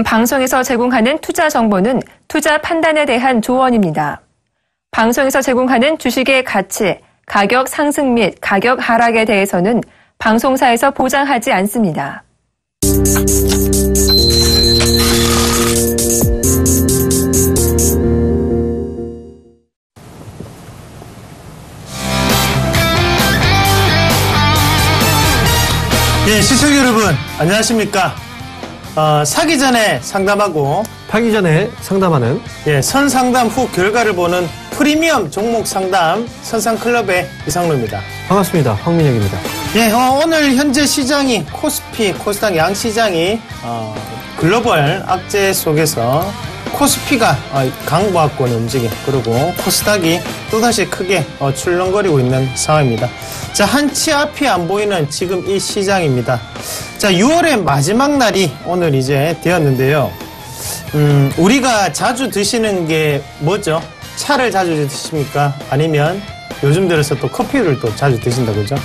방송에서 제공하는 투자 정보는 투자 판단에 대한 조언입니다. 방송에서 제공하는 주식의 가치, 가격 상승 및 가격 하락에 대해서는 방송사에서 보장하지 않습니다. 예, 시청자 여러분, 안녕하십니까? 사기 전에 상담하고 파기 전에 상담하는 선상담 후 결과를 보는 프리미엄 종목 상담 선상클럽의 이상로입니다. 반갑습니다. 황민혁입니다. 예, 오늘 현재 시장이 코스피, 코스닥 양시장이 글로벌 악재 속에서 코스피가 강보합권 움직임, 그리고 코스닥이 또다시 크게 출렁거리고 있는 상황입니다. 자, 한치 앞이 안 보이는 지금 이 시장입니다. 자, 6월의 마지막 날이 오늘 이제 되었는데요. 우리가 자주 드시는 게 뭐죠? 차를 자주 드십니까? 아니면 요즘 들어서 또 커피를 또 자주 드신다, 그죠?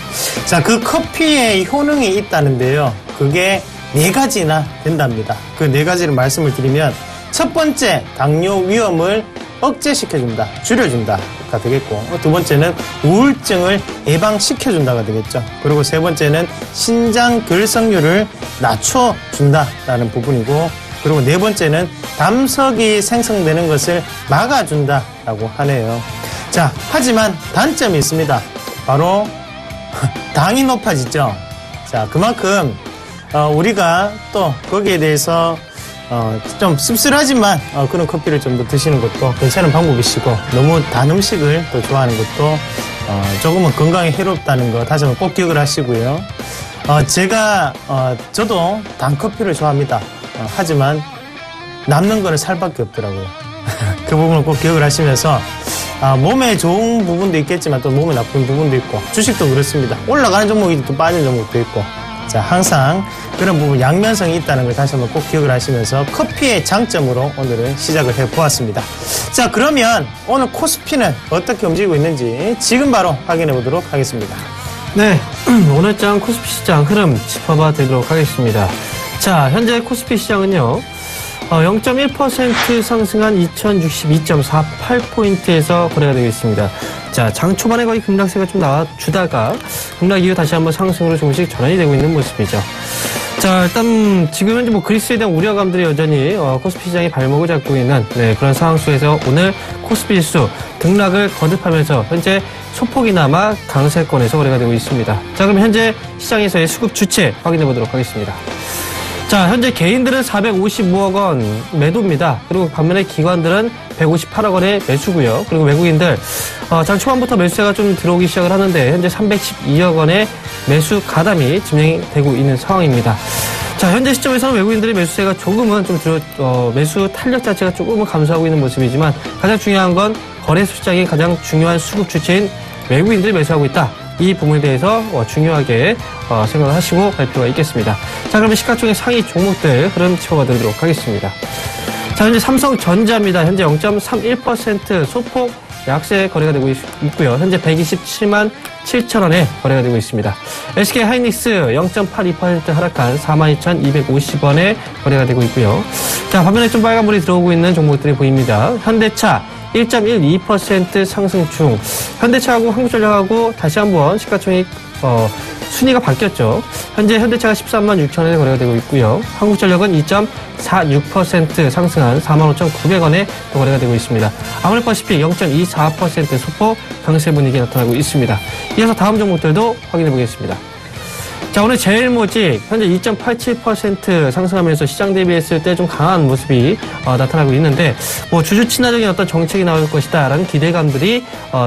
자, 그 커피에 효능이 있다는데요. 그게 4가지나 된답니다. 그 4가지를 말씀을 드리면, 첫 번째, 당뇨 위험을 억제시켜준다, 줄여준다가 되겠고, 두 번째는 우울증을 예방시켜준다가 되겠죠. 그리고 세 번째는 신장 결석률을 낮춰준다라는 부분이고, 그리고 네 번째는 담석이 생성되는 것을 막아준다라고 하네요. 자, 하지만 단점이 있습니다. 바로 당이 높아지죠. 자, 그만큼 우리가 또 거기에 대해서 좀 씁쓸하지만 그런 커피를 좀 더 드시는 것도 괜찮은 방법이시고, 너무 단 음식을 또 좋아하는 것도 조금은 건강에 해롭다는 거 다시 한번 꼭 기억을 하시고요. 저도 단 커피를 좋아합니다. 하지만 남는 거는 살밖에 없더라고요. 그 부분을 꼭 기억을 하시면서 몸에 좋은 부분도 있겠지만 또 몸에 나쁜 부분도 있고, 주식도 그렇습니다. 올라가는 종목이 또 빠지는 종목도 있고, 자, 항상 그런 부분 양면성이 있다는 걸 다시 한번 꼭 기억을 하시면서 커피의 장점으로 오늘은 시작을 해보았습니다. 자, 그러면 오늘 코스피는 어떻게 움직이고 있는지 지금 바로 확인해 보도록 하겠습니다. 네, 오늘장 코스피 시장 흐름 짚어봐 드리도록 하겠습니다. 자, 현재 코스피 시장은요, 0.1% 상승한 2062.48포인트에서 거래가 되고 있습니다. 자, 장 초반에 거의 급락세가 좀 나와주다가 급락 이후 다시 한번 상승으로 조금씩 전환이 되고 있는 모습이죠. 자, 일단 지금 현재 그리스에 대한 우려감들이 여전히 코스피 시장이 발목을 잡고 있는 그런 상황 속에서 오늘 코스피 지수 등락을 거듭하면서 현재 소폭이나마 강세권에서 거래가 되고 있습니다. 자, 그럼 현재 시장에서의 수급 주체 확인해 보도록 하겠습니다. 자, 현재 개인들은 455억 원 매도입니다. 그리고 반면에 기관들은 158억 원의 매수고요. 그리고 외국인들 장 초반부터 매수세가 좀 들어오기 시작을 하는데 현재 312억 원의 매수 가담이 진행이 되고 있는 상황입니다. 자, 현재 시점에서는 외국인들의 매수세가 조금은 좀 매수 탄력 자체가 조금은 감소하고 있는 모습이지만, 가장 중요한 건 거래소 시장의 가장 중요한 수급 주체인 외국인들이 매수하고 있다. 이 부분에 대해서 중요하게 생각을 하시고 갈 필요가 있겠습니다. 자, 그러면 시가총액 상위 종목들 흐름 짚어보도록 하겠습니다. 자, 현재 삼성전자입니다. 현재 0.31% 소폭 약세 거래가 되고 있고요. 현재 127만 7천 원에 거래가 되고 있습니다. SK 하이닉스 0.82% 하락한 42,250원에 거래가 되고 있고요. 자, 반면에 좀 빨간불이 들어오고 있는 종목들이 보입니다. 현대차 1.12% 상승 중. 현대차하고 한국전력하고 다시 한번 시가총액 순위가 바뀌었죠. 현재 현대차가 13만 6천 원에 거래가 되고 있고요. 한국전력은 2.46% 상승한 45,900원에 거래가 되고 있습니다. 아모레퍼시픽 0.24% 소폭 강세 분위기 나타나고 있습니다. 이어서 다음 종목들도 확인해 보겠습니다. 자, 오늘 제일모직 현재 2.87% 상승하면서 시장 대비했을 때 좀 강한 모습이 나타나고 있는데, 주주 친화적인 어떤 정책이 나올 것이다 라는 기대감들이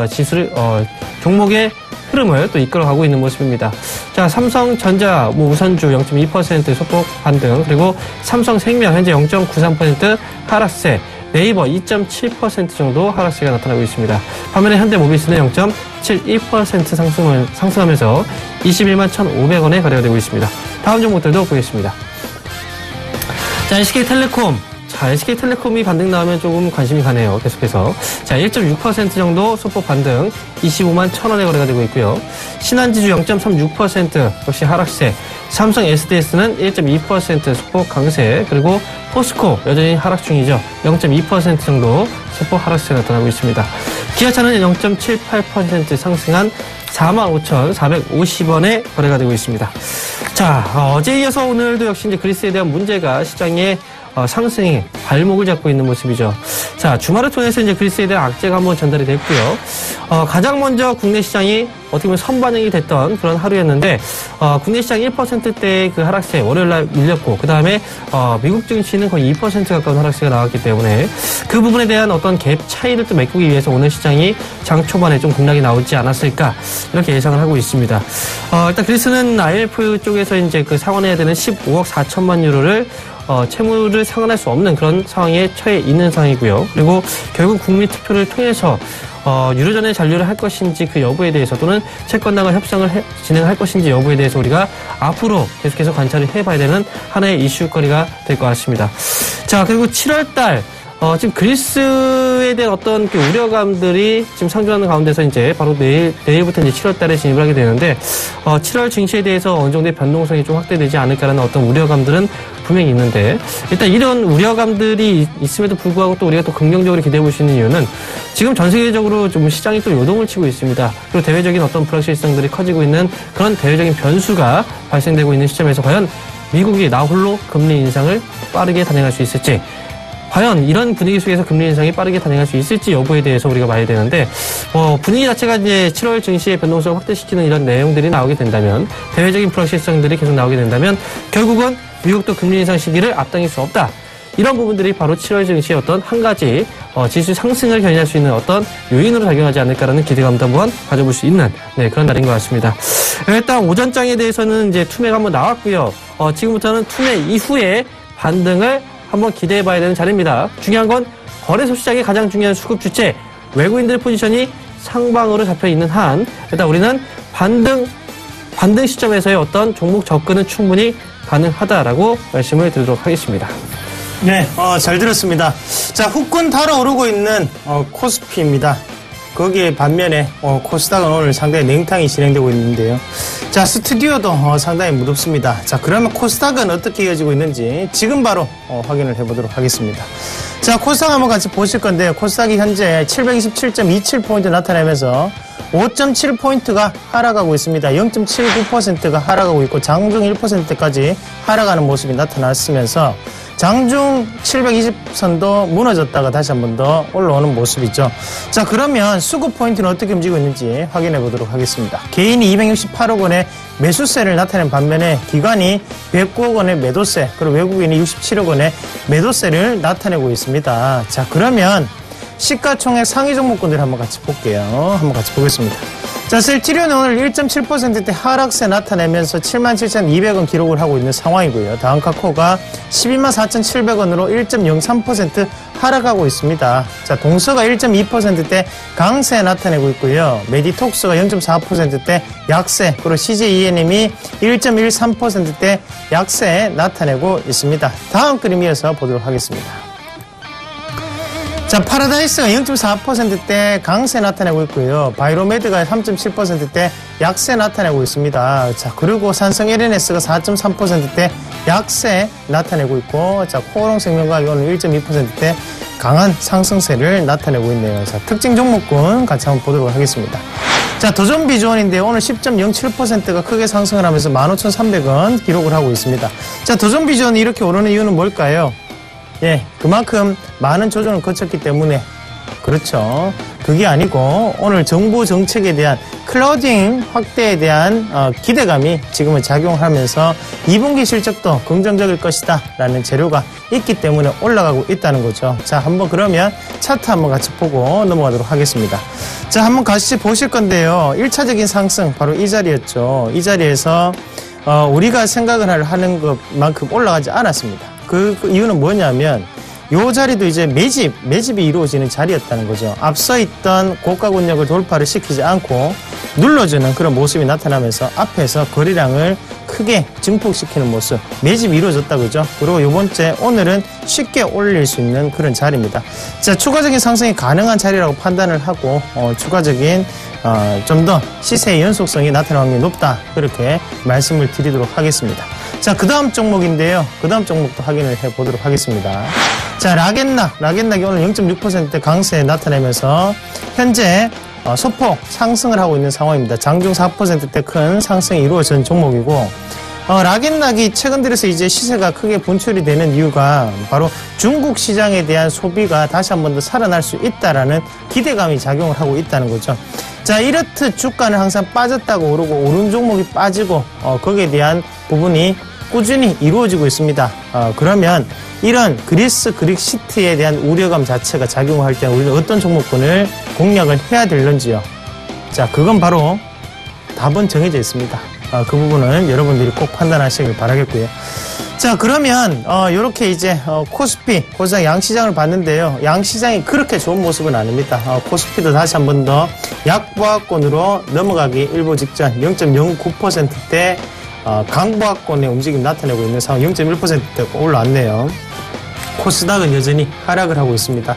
지수를 종목의 흐름을 또 이끌어가고 있는 모습입니다. 자, 삼성전자 우선주 0.2% 소폭 반등, 그리고 삼성생명 현재 0.93% 하락세, 네이버 2.7% 정도 하락세가 나타나고 있습니다. 반면에 현대모비스는 0.71% 상승하면서 21만 1,500원에 거래가 되고 있습니다. 다음 종목들도 보겠습니다. 자, SK텔레콤 자, SK텔레콤이 반등 나오면 조금 관심이 가네요. 계속해서. 자, 1.6% 정도 소폭 반등, 25만 1,000원에 거래가 되고 있고요. 신한지주 0.36% 역시 하락세, 삼성 SDS는 1.2% 소폭 강세, 그리고 포스코 여전히 하락 중이죠. 0.2% 정도 소폭 하락세 나타나고 있습니다. 기아차는 0.78% 상승한 45,450원에 거래가 되고 있습니다. 자, 어제에 이어서 오늘도 역시 이제 그리스에 대한 문제가 시장에 상승이 발목을 잡고 있는 모습이죠. 자, 주말을 통해서 이제 그리스에 대한 악재가 한번 전달이 됐고요. 가장 먼저 국내 시장이 어떻게 보면 선반영이 됐던 그런 하루였는데, 국내 시장 1%대의 그 하락세 월요일날 밀렸고, 그 다음에 미국 증시는 거의 2% 가까운 하락세가 나왔기 때문에 그 부분에 대한 어떤 갭 차이를 또 메꾸기 위해서 오늘 시장이 장 초반에 좀 급락이 나오지 않았을까 이렇게 예상을 하고 있습니다. 일단 그리스는 IMF 쪽에서 이제 그 상환해야 되는 15억 4천만 유로를 채무를 상환할 수 없는 그런 상황에 처해 있는 상황이고요. 그리고 결국 국민 투표를 통해서 유로존에 잔류를 할 것인지 그 여부에 대해서, 또는 채권당과 협상을 진행할 것인지 여부에 대해서 우리가 앞으로 계속해서 관찰을 해봐야 되는 하나의 이슈거리가 될 것 같습니다. 자, 그리고 7월달 지금 그리스에 대한 어떤 그 우려감들이 지금 상존하는 가운데서 이제 바로 내일부터 이제 7월 달에 진입을 하게 되는데, 7월 증시에 대해서 어느 정도의 변동성이 좀 확대되지 않을까라는 어떤 우려감들은 분명히 있는데, 일단 이런 우려감들이 있음에도 불구하고 또 우리가 또 긍정적으로 기대해 볼 수 있는 이유는 지금 전 세계적으로 좀 시장이 또 요동을 치고 있습니다. 그리고 대외적인 어떤 불확실성들이 커지고 있는 그런 대외적인 변수가 발생되고 있는 시점에서 과연 미국이 나 홀로 금리 인상을 빠르게 단행할 수 있을지, 과연 이런 분위기 속에서 금리 인상이 빠르게 단행할 수 있을지 여부에 대해서 우리가 봐야 되는데, 분위기 자체가 이제 7월 증시의 변동성을 확대시키는 이런 내용들이 나오게 된다면, 대외적인 불확실성들이 계속 나오게 된다면, 결국은 미국도 금리 인상 시기를 앞당길 수 없다. 이런 부분들이 바로 7월 증시의 어떤 한 가지 지수 상승을 견인할 수 있는 어떤 요인으로 작용하지 않을까라는 기대감도 한번 가져볼 수 있는 그런 날인 것 같습니다. 일단 오전장에 대해서는 이제 투매가 한번 나왔고요. 지금부터는 투매 이후에 반등을 한번 기대해봐야 되는 자리입니다. 중요한 건 거래소 시장의 가장 중요한 수급 주체, 외국인들의 포지션이 상방으로 잡혀있는 한 일단 우리는 반등 시점에서의 어떤 종목 접근은 충분히 가능하다라고 말씀을 드리도록 하겠습니다. 네, 잘 들었습니다. 자, 후끈 달아오르고 있는 코스피입니다. 거기에 반면에 코스닥은 오늘 상당히 냉탕이 진행되고 있는데요. 자, 스튜디오도 상당히 무덥습니다. 자, 그러면 코스닥은 어떻게 이어지고 있는지 지금 바로 확인을 해보도록 하겠습니다. 자, 코스닥 한번 같이 보실 건데요. 코스닥이 현재 727.27포인트 나타내면서 5.7포인트가 하락하고 있습니다. 0.79%가 하락하고 있고 장중 1%까지 하락하는 모습이 나타났으면서 장중 720선도 무너졌다가 다시 한 번 더 올라오는 모습이죠. 자, 그러면 수급 포인트는 어떻게 움직이고 있는지 확인해 보도록 하겠습니다. 개인이 268억 원의 매수세를 나타낸 반면에 기관이 109억 원의 매도세, 그리고 외국인이 67억 원의 매도세를 나타내고 있습니다. 자, 그러면 시가총액 상위 종목군들 한번 같이 볼게요. 한번 같이 보겠습니다. 자, 셀트리온은 오늘 1.7%대 하락세 나타내면서 77,200원 기록을 하고 있는 상황이고요. 다음카코가 124,700원으로 1.03% 하락하고 있습니다. 자, 동서가 1.2%대 강세 나타내고 있고요. 메디톡스가 0.4%대 약세, 그리고 CJENM이 1.13%대 약세 나타내고 있습니다. 다음 그림 이어서 보도록 하겠습니다. 자, 파라다이스가 0.4%대 강세 나타내고 있고요. 바이로메드가 3.7%대 약세 나타내고 있습니다. 자, 그리고 삼성 LNS가 4.3%대 약세 나타내고 있고, 자, 코오롱생명과학이 오늘 1.2%대 강한 상승세를 나타내고 있네요. 자, 특징 종목군 같이 한번 보도록 하겠습니다. 자, 도전비주원인데 오늘 10.07%가 크게 상승을 하면서 15,300원 기록을 하고 있습니다. 자, 도전비주원이 이렇게 오르는 이유는 뭘까요? 예, 그만큼 많은 조정을 거쳤기 때문에 그렇죠. 그게 아니고 오늘 정부 정책에 대한 클라우딩 확대에 대한 기대감이 지금은 작용하면서 2분기 실적도 긍정적일 것이다 라는 재료가 있기 때문에 올라가고 있다는 거죠. 자, 한번 그러면 차트 한번 같이 보고 넘어가도록 하겠습니다. 자, 한번 같이 보실 건데요. 1차적인 상승 바로 이 자리였죠. 이 자리에서 우리가 생각을 하는 것만큼 올라가지 않았습니다. 그 이유는 뭐냐면 요 자리도 이제 매집이 이루어지는 자리였다는 거죠. 앞서 있던 고가 권역을 돌파를 시키지 않고 눌러주는 그런 모습이 나타나면서 앞에서 거래량을 크게 증폭시키는 모습, 매집이 이루어졌다 그죠? 그리고 요번째 오늘은 쉽게 올릴 수 있는 그런 자리입니다. 자, 추가적인 상승이 가능한 자리라고 판단을 하고 추가적인 좀 더 시세의 연속성이 나타날 확률이 높다, 그렇게 말씀을 드리도록 하겠습니다. 자, 그 다음 종목인데요. 그 다음 종목도 확인을 해보도록 하겠습니다. 자, 락앤락이 오늘 0.6% 강세 나타내면서 현재 소폭 상승을 하고 있는 상황입니다. 장중 4%대 큰 상승이 이루어진 종목이고, 락앤락이 최근 들어서 이제 시세가 크게 분출이 되는 이유가 바로 중국 시장에 대한 소비가 다시 한 번 더 살아날 수 있다라는 기대감이 작용을 하고 있다는 거죠. 자, 이렇듯 주가는 항상 빠졌다고 오르고 오른 종목이 빠지고 거기에 대한 부분이 꾸준히 이루어지고 있습니다. 그러면 이런 그릭시티에 대한 우려감 자체가 작용할 때 우리는 어떤 종목군을 공략을 해야 될런지요. 자, 그건 바로 답은 정해져 있습니다. 그 부분은 여러분들이 꼭 판단하시길 바라겠고요. 자, 그러면 이렇게 이제 코스피, 코스닥 양시장을 봤는데요. 양시장이 그렇게 좋은 모습은 아닙니다. 코스피도 다시 한 번 더 약보합권으로 넘어가기 일보 직전 0.09%대 강보합권의 움직임 나타내고 있는 상황, 0.1%대가 올라왔네요. 코스닥은 여전히 하락을 하고 있습니다.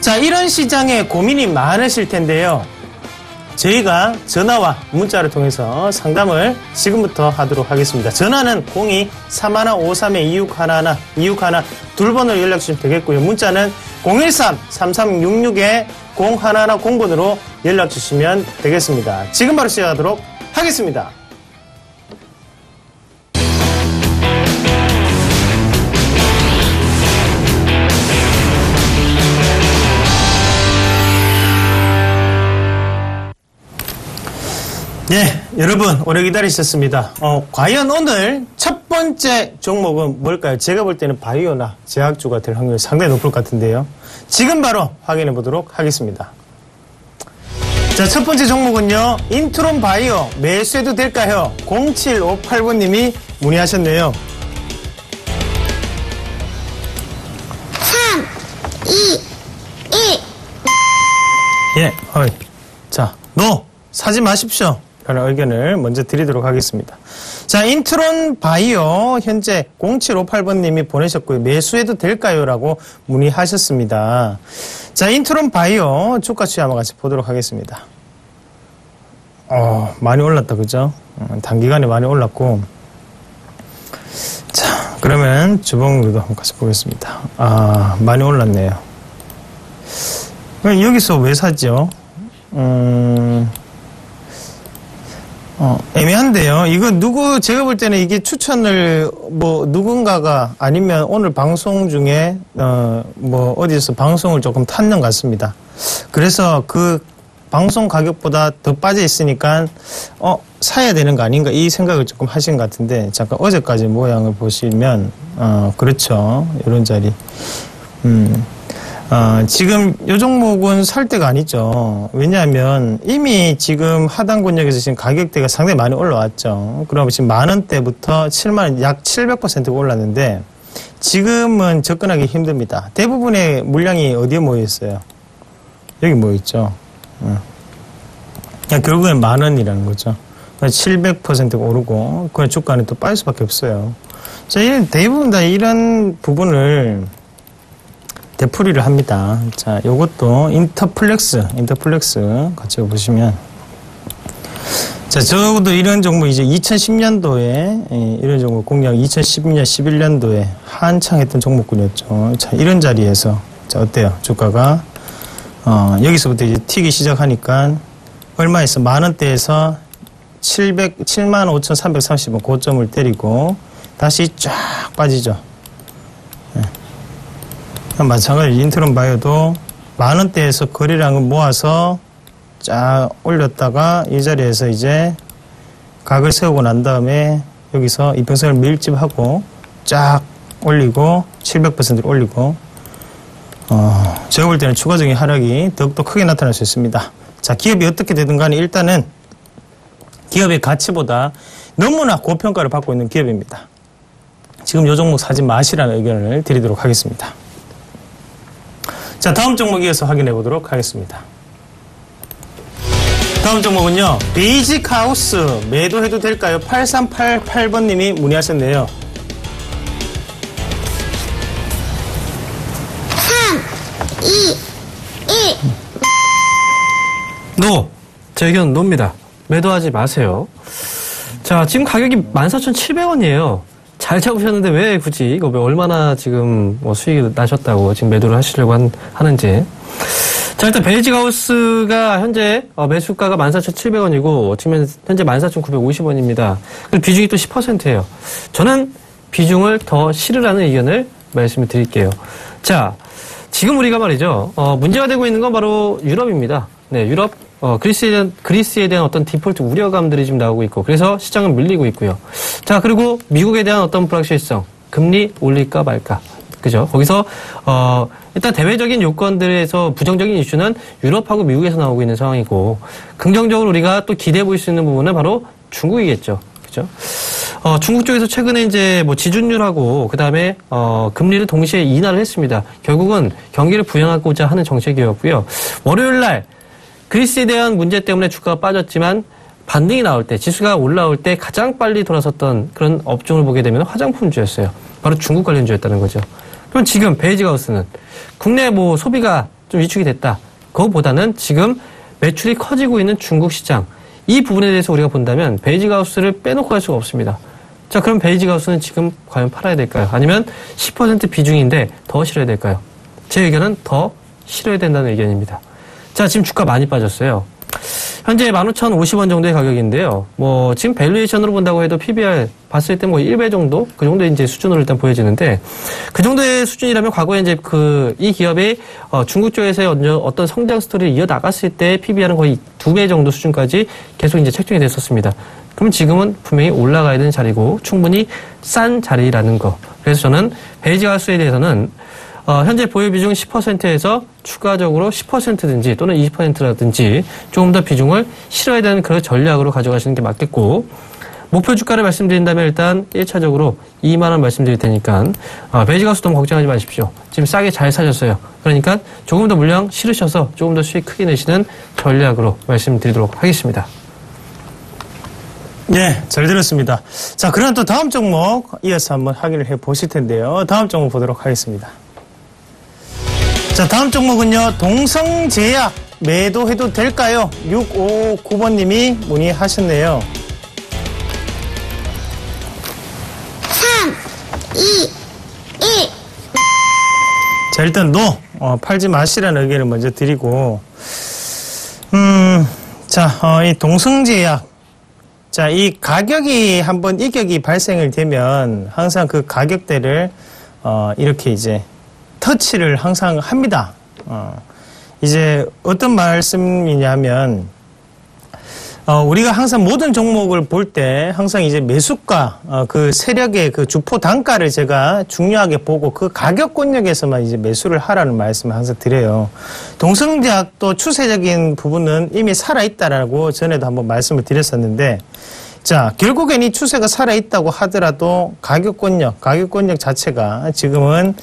자, 이런 시장에 고민이 많으실 텐데요. 저희가 전화와 문자를 통해서 상담을 지금부터 하도록 하겠습니다. 전화는 02-3153-2611 둘 번으로 연락 주시면 되겠고요. 문자는 013-3366-0110번으로 연락 주시면 되겠습니다. 지금 바로 시작하도록 하겠습니다. 네, 여러분 오래 기다리셨습니다. 과연 오늘 첫 번째 종목은 뭘까요? 제가 볼 때는 바이오나 제약주가 될 확률이 상당히 높을 것 같은데요. 지금 바로 확인해 보도록 하겠습니다. 자, 첫 번째 종목은요, 인트론 바이오 매수해도 될까요? 0758번님이 문의하셨네요. 3, 2, 1. 예, 자, 사지 마십시오. 라는 의견을 먼저 드리도록 하겠습니다. 자, 인트론 바이오 현재 0758번님이 보내셨고요. 매수해도 될까요? 라고 문의하셨습니다. 자, 인트론 바이오 주가 추이 한번 같이 보도록 하겠습니다. 많이 올랐다, 그죠? 단기간에 많이 올랐고. 자, 그러면 주봉으로도 한번 같이 보겠습니다. 많이 올랐네요. 여기서 왜 사죠? 애매한데요. 이거 제가 볼 때는 이게 추천을 누군가가 아니면 오늘 방송 중에 어디서 방송을 조금 탔는 것 같습니다. 그래서 그 방송 가격보다 더 빠져 있으니까 사야 되는 거 아닌가 이 생각을 조금 하신 것 같은데, 잠깐 어제까지 모양을 보시면 그렇죠. 이런 자리. 지금 이 종목은 살 때가 아니죠. 왜냐하면 이미 지금 하단 권역에서 지금 가격대가 상당히 많이 올라왔죠. 그러면 지금 만원대부터 7만원, 약 700%가 올랐는데 지금은 접근하기 힘듭니다. 대부분의 물량이 어디에 모여 있어요? 여기 모여 있죠. 결국엔 만원이라는 거죠. 700%가 오르고 그 주가는 또 빠질 수밖에 없어요. 자, 대부분 다 이런 부분을 되풀이를 합니다. 자, 요것도 인터플렉스 같이 보시면, 자, 적어도 이런 종목 이제 2010년도에 이런 종목 공략 2010년 11년도에 한창 했던 종목군이었죠. 자, 이런 자리에서 자, 어때요? 주가가 여기서부터 이제 튀기 시작하니까 얼마에서 만원대에서 75,330원 고점을 때리고 다시 쫙 빠지죠. 마찬가지로 인트론 바이오도 만원대에서 거래량을 모아서 쫙 올렸다가 이 자리에서 이제 각을 세우고 난 다음에 여기서 이평선을 밀집하고 쫙 올리고 700% 올리고 제가 볼 때는 추가적인 하락이 더욱더 크게 나타날 수 있습니다. 자, 기업이 어떻게 되든 간에 일단은 기업의 가치보다 너무나 고평가를 받고 있는 기업입니다. 지금 이 종목 사지 마시라는 의견을 드리도록 하겠습니다. 자, 다음 종목 이어서 확인해 보도록 하겠습니다. 다음 종목은요. 베이직 하우스 매도해도 될까요? 8388번님이 문의하셨네요. 3, 2, 1. 노! 제 의견 노입니다. 매도하지 마세요. 자, 지금 가격이 14,700원이에요. 잘 잡으셨는데 왜 굳이 이거 왜 얼마나 지금 수익이 나셨다고 지금 매도를 하시려고 하는지. 자, 일단 베이직하우스가 현재 매수가가 14,700원이고 지금 현재 14,950원입니다. 그리고 비중이 또 10%예요. 저는 비중을 더 실으라는 의견을 말씀을 드릴게요. 자, 지금 우리가 말이죠. 문제가 되고 있는 건 바로 유럽입니다. 네, 유럽 그리스에 대한 어떤 디폴트 우려감들이 지금 나오고 있고, 그래서 시장은 밀리고 있고요. 자, 그리고 미국에 대한 어떤 불확실성, 금리 올릴까 말까. 그죠? 거기서, 일단 대외적인 요건들에서 부정적인 이슈는 유럽하고 미국에서 나오고 있는 상황이고, 긍정적으로 우리가 또 기대해 볼 수 있는 부분은 바로 중국이겠죠. 그죠? 중국 쪽에서 최근에 이제 지준율하고, 그 다음에, 금리를 동시에 인하를 했습니다. 결국은 경기를 부양하고자 하는 정책이었고요. 월요일 날, 그리스에 대한 문제 때문에 주가가 빠졌지만, 반등이 나올 때, 지수가 올라올 때 가장 빨리 돌아섰던 그런 업종을 보게 되면 화장품주였어요. 바로 중국 관련주였다는 거죠. 그럼 지금 베이직하우스는 국내 소비가 좀 위축이 됐다. 그거보다는 지금 매출이 커지고 있는 중국 시장, 이 부분에 대해서 우리가 본다면 베이직하우스를 빼놓고 갈 수가 없습니다. 자, 그럼 베이직하우스는 지금 과연 팔아야 될까요? 아니면 10% 비중인데 더 실어야 될까요? 제 의견은 더 실어야 된다는 의견입니다. 자, 지금 주가 많이 빠졌어요. 현재 15,050원 정도의 가격인데요. 지금 밸류에이션으로 본다고 해도 PBR 봤을 때 1배 정도? 그 정도의 이제 수준으로 일단 보여지는데, 그 정도의 수준이라면 과거에 이제 이 기업이 중국 쪽에서의 어떤 성장 스토리를 이어나갔을 때 PBR은 거의 2배 정도 수준까지 계속 이제 책정이 됐었습니다. 그럼 지금은 분명히 올라가야 되는 자리고, 충분히 싼 자리라는 거. 그래서 저는 베이직하우스에 대해서는 현재 보유 비중 10%에서 추가적으로 10%든지 또는 20%라든지 조금 더 비중을 실어야 되는 그런 전략으로 가져가시는 게 맞겠고, 목표 주가를 말씀드린다면 일단 1차적으로 2만원 말씀드릴 테니까 베이직하우스 너무 걱정하지 마십시오. 지금 싸게 잘 사셨어요. 그러니까 조금 더 물량 실으셔서 조금 더 수익 크게 내시는 전략으로 말씀드리도록 하겠습니다. 네, 잘 들었습니다. 자, 그럼 또 다음 종목 이어서 한번 확인을 해 보실 텐데요. 다음 종목 보도록 하겠습니다. 자, 다음 종목은요, 동성제약 매도해도 될까요? 659번님이 문의하셨네요. 3, 2, 1. 자, 일단 팔지 마시라는 의견을 먼저 드리고, 이 동성제약. 자, 이 가격이 한번 이격이 발생을 되면 항상 그 가격대를, 이렇게 이제 터치를 항상 합니다. 이제 어떤 말씀이냐면, 우리가 항상 모든 종목을 볼 때 항상 이제 매수가, 그 세력의 그 주포 단가를 제가 중요하게 보고 그 가격권역에서만 이제 매수를 하라는 말씀을 항상 드려요. 동성제약도 추세적인 부분은 이미 살아있다라고 전에도 한번 말씀을 드렸었는데, 자, 결국엔 이 추세가 살아있다고 하더라도 가격권역 자체가 지금은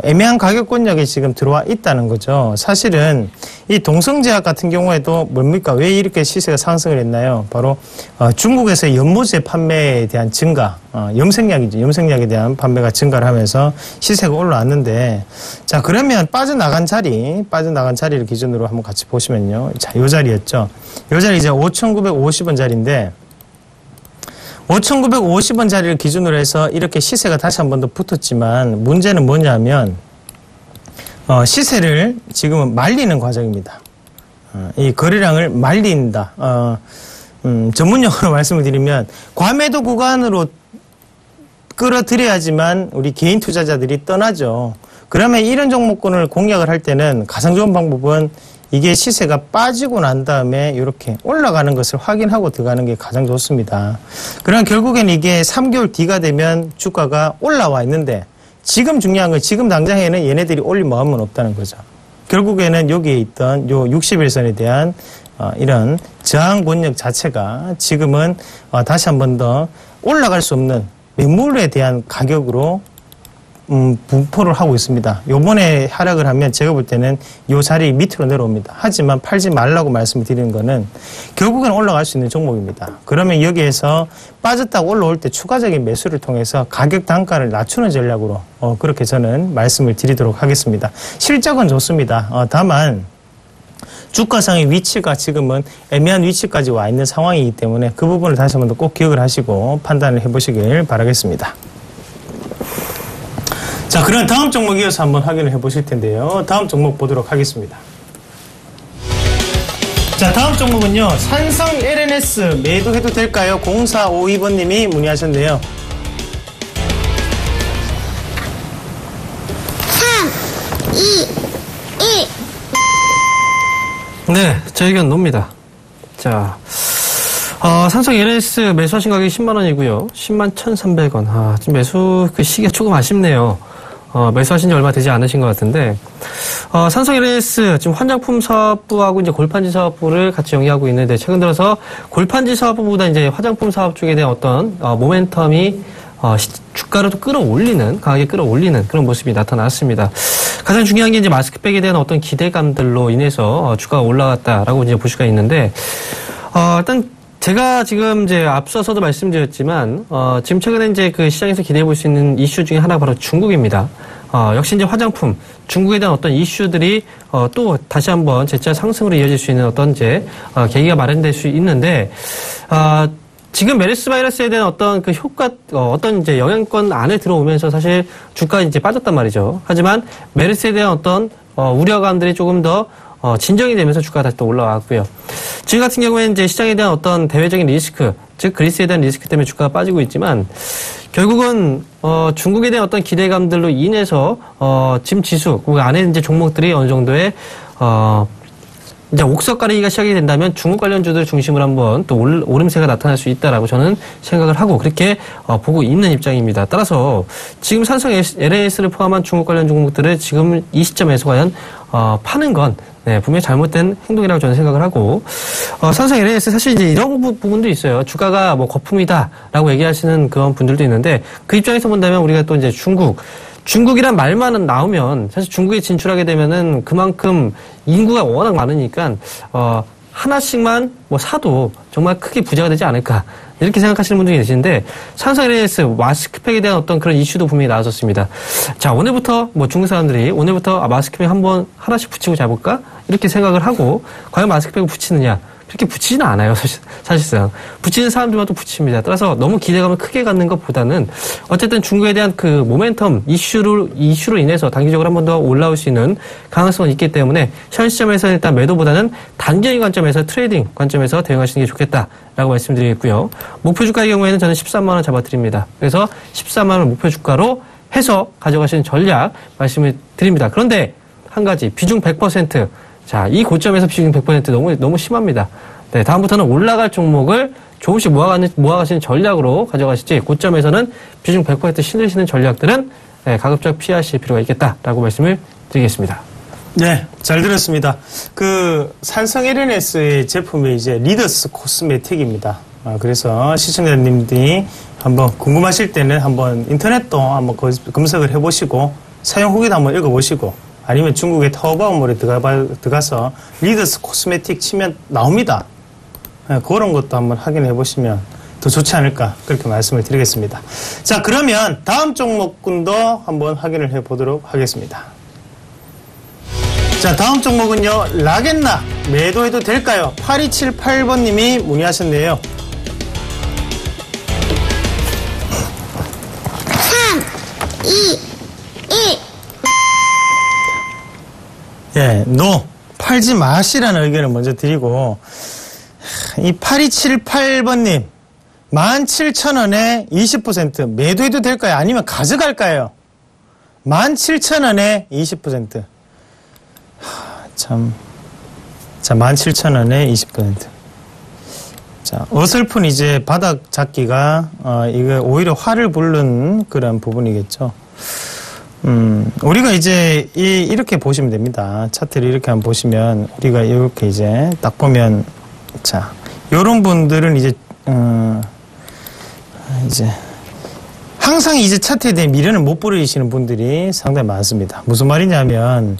애매한 가격권역에 지금 들어와 있다는 거죠. 사실은 이 동성제약 같은 경우에도 뭡니까? 왜 이렇게 시세가 상승을 했나요? 바로 중국에서 연모제 판매에 대한 증가, 염색약이죠. 염색약에 대한 판매가 증가를 하면서 시세가 올라왔는데, 자, 그러면 빠져나간 자리를 기준으로 한번 같이 보시면요. 자, 요 자리였죠. 요 자리 이제 5,950원 자리인데, 5,950원 자리를 기준으로 해서 이렇게 시세가 다시 한 번 더 붙었지만, 문제는 뭐냐면 시세를 지금은 말리는 과정입니다. 이 거래량을 말린다. 전문용어로 말씀을 드리면 과매도 구간으로 끌어들여야지만 우리 개인 투자자들이 떠나죠. 그러면 이런 종목군을 공략을 할 때는 가장 좋은 방법은 이게 시세가 빠지고 난 다음에 이렇게 올라가는 것을 확인하고 들어가는 게 가장 좋습니다. 그러나 결국엔 이게 3개월 뒤가 되면 주가가 올라와 있는데, 지금 중요한 건 지금 당장에는 얘네들이 올릴 마음은 없다는 거죠. 결국에는 여기에 있던 요 60일선에 대한 이런 저항 권역 자체가 지금은 다시 한 번 더 올라갈 수 없는 매물에 대한 가격으로 분포를 하고 있습니다. 요번에 하락을 하면 제가 볼 때는 요 자리 밑으로 내려옵니다. 하지만 팔지 말라고 말씀을 드리는 거는 결국은 올라갈 수 있는 종목입니다. 그러면 여기에서 빠졌다고 올라올 때 추가적인 매수를 통해서 가격 단가를 낮추는 전략으로 그렇게 저는 말씀을 드리도록 하겠습니다. 실적은 좋습니다. 다만 주가상의 위치가 지금은 애매한 위치까지 와 있는 상황이기 때문에 그 부분을 다시 한번 더 꼭 기억을 하시고 판단을 해보시길 바라겠습니다. 자, 그럼 다음 종목 이어서 한번 확인을 해보실 텐데요. 다음 종목 보도록 하겠습니다. 자, 다음 종목은요. 산성 LNS 매도해도 될까요? 0452번님이 문의하셨네요. 3, 2, 1. 네, 제 의견 놉니다. 자, 산성 LNS 매수하신 가격이 10만원이고요. 101,300원. 지금 매수 그 시기가 조금 아쉽네요. 매수하신 지 얼마 되지 않으신 것 같은데, 산성 LNS 지금 환장품 사업부하고 이제 골판지 사업부를 같이 영위하고 있는데, 최근 들어서 골판지 사업부보다 이제 화장품 사업 쪽에 대한 어떤, 모멘텀이, 주가를 또 끌어올리는, 강하게 끌어올리는 그런 모습이 나타났습니다. 가장 중요한 게 이제 마스크백에 대한 어떤 기대감들로 인해서 주가가 올라갔다라고 이제 볼 수가 있는데, 일단 제가 지금 이제 앞서서도 말씀드렸지만, 지금 최근에 이제 그 시장에서 기대해 볼 수 있는 이슈 중에 하나가 바로 중국입니다. 역시 이제 화장품, 중국에 대한 어떤 이슈들이, 또 다시 한번 재차 상승으로 이어질 수 있는 어떤 이제, 계기가 마련될 수 있는데, 지금 메르스 바이러스에 대한 어떤 그 효과, 어떤 이제 영향권 안에 들어오면서 사실 주가가 이제 빠졌단 말이죠. 하지만 메르스에 대한 어떤, 우려감들이 조금 더, 진정이 되면서 주가가 다시 또 올라왔고요. 지금 같은 경우에는 이제 시장에 대한 어떤 대외적인 리스크, 즉 그리스에 대한 리스크 때문에 주가가 빠지고 있지만 결국은 중국에 대한 어떤 기대감들로 인해서 지금 지수 그 안에 이제 종목들이 어느 정도의 이제 옥석 가리기가 시작이 된다면 중국 관련주들 중심으로 한번 또 오름세가 나타날 수 있다라고 저는 생각을 하고 그렇게 보고 있는 입장입니다. 따라서 지금 산성 LNS를 포함한 중국 관련 종목들을 지금 이 시점에서 과연 파는 건 분명히 잘못된 행동이라고 저는 생각을 하고 산성 LNS 사실 이제 이런 부분도 있어요. 주가가 뭐 거품이다라고 얘기하시는 그런 분들도 있는데 그 입장에서 본다면 우리가 또 이제 중국이란 말만 나오면 사실 중국에 진출하게 되면은 그만큼 인구가 워낙 많으니까 하나씩만 뭐 사도 정말 크게 부자가 되지 않을까 이렇게 생각하시는 분들이 계시는데 산성 LNS 마스크팩에 대한 어떤 그런 이슈도 분명히 나왔었습니다. 자, 오늘부터 뭐 중국 사람들이 오늘부터 마스크팩 한번 하나씩 붙이고 자볼까 이렇게 생각을 하고 과연 마스크팩을 붙이느냐 그렇게 붙이지는 않아요. 사실상 붙이는 사람들만 또 붙입니다. 따라서 너무 기대감을 크게 갖는 것보다는 어쨌든 중국에 대한 그 모멘텀 이슈로 인해서 단기적으로 한 번 더 올라올 수 있는 가능성은 있기 때문에 현 시점에서 일단 매도보다는 단기적인 관점에서 트레이딩 관점에서 대응하시는 게 좋겠다라고 말씀드리겠고요. 목표 주가의 경우에는 저는 13만 원 잡아드립니다. 그래서 13만 원 목표 주가로 해서 가져가시는 전략 말씀을 드립니다. 그런데 한 가지 비중 100%. 자, 이 고점에서 비중 100% 너무 심합니다. 네, 다음부터는 올라갈 종목을 조금씩 모아가시는 전략으로 가져가시지, 고점에서는 비중 100% 실으시는 전략들은 가급적 피하실 필요가 있겠다라고 말씀을 드리겠습니다. 네, 잘 들었습니다. 그 산성 LNS의 제품이 이제 리더스 코스메틱입니다. 그래서 시청자님들이 한번 궁금하실 때는 한번 인터넷도 한번 검색을 해보시고 사용 후기도 한번 읽어보시고 아니면 중국의 타오바오몰에 들어가서 리더스 코스메틱 치면 나옵니다. 그런 것도 한번 확인해 보시면 더 좋지 않을까 그렇게 말씀을 드리겠습니다. 자, 그러면 다음 종목군도 한번 확인을 해 보도록 하겠습니다. 자, 다음 종목은요. 라겐나 매도해도 될까요? 8278번님이 문의하셨네요. 3, 2, 1. 예, 팔지 마시라는 의견을 먼저 드리고, 이 8278번님, 17,000원에 20% 매도해도 될까요? 아니면 가져갈까요? 17,000원에 20%. 참. 자, 17,000원에 20%. 자, 어설픈 이제 바닥 잡기가, 이거 오히려 화를 부른 그런 부분이겠죠. 우리가 이제 이렇게 보시면 됩니다. 차트를 이렇게 한번 보시면 우리가 이렇게 이제 딱 보면 요런 분들은 이제 항상 이제 차트에 대해 미련을 못 버리시는 분들이 상당히 많습니다. 무슨 말이냐면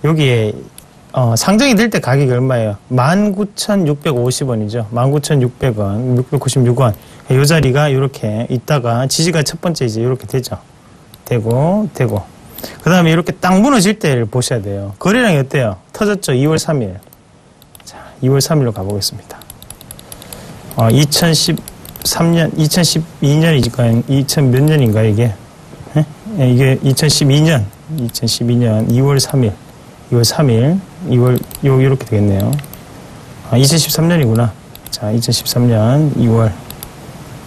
여기에 상장이 될 때 가격이 얼마예요? 19,650원이죠. 19,600원, 696원. 이 자리가 이렇게 있다가 지지가 첫 번째 이제 이렇게 되죠. 되고. 그 다음에 이렇게 딱 무너질 때를 보셔야 돼요. 거래량이 어때요? 터졌죠? 2월 3일. 자, 2월 3일로 가보겠습니다. 2013년, 2012년이니까 2000 몇 년인가 이게? 예? 이게 2012년 2월 3일. 2월 3일, 요렇게 되겠네요. 2013년이구나. 자, 2013년 2월